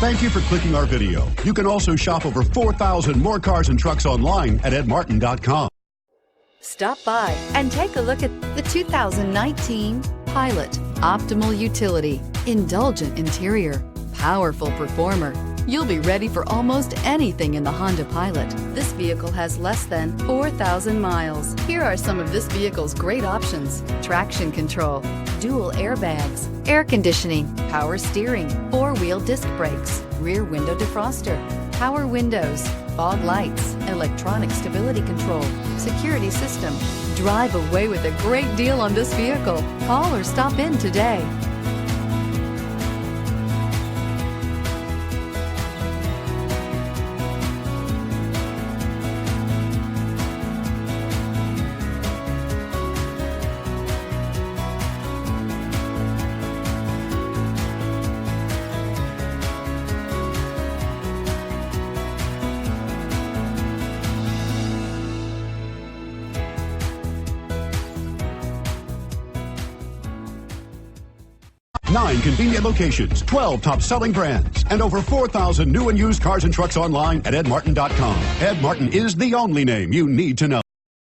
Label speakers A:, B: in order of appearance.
A: Thank you for clicking our video. You can also shop over 4,000 more cars and trucks online at edmartin.com.
B: Stop by and take a look at the 2019 Pilot. Optimal utility, indulgent interior, powerful performer. You'll be ready for almost anything in the Honda Pilot. This vehicle has less than 4,000 miles. Here are some of this vehicle's great options: traction control, dual airbags, air conditioning, power steering, four-wheel disc brakes, rear window defroster, power windows, fog lights, electronic stability control, security system. Drive away with a great deal on this vehicle. Call or stop in today.
A: Nine convenient locations, 12 top-selling brands, and over 4,000 new and used cars and trucks online at edmartin.com. Ed Martin is the only name you need to know.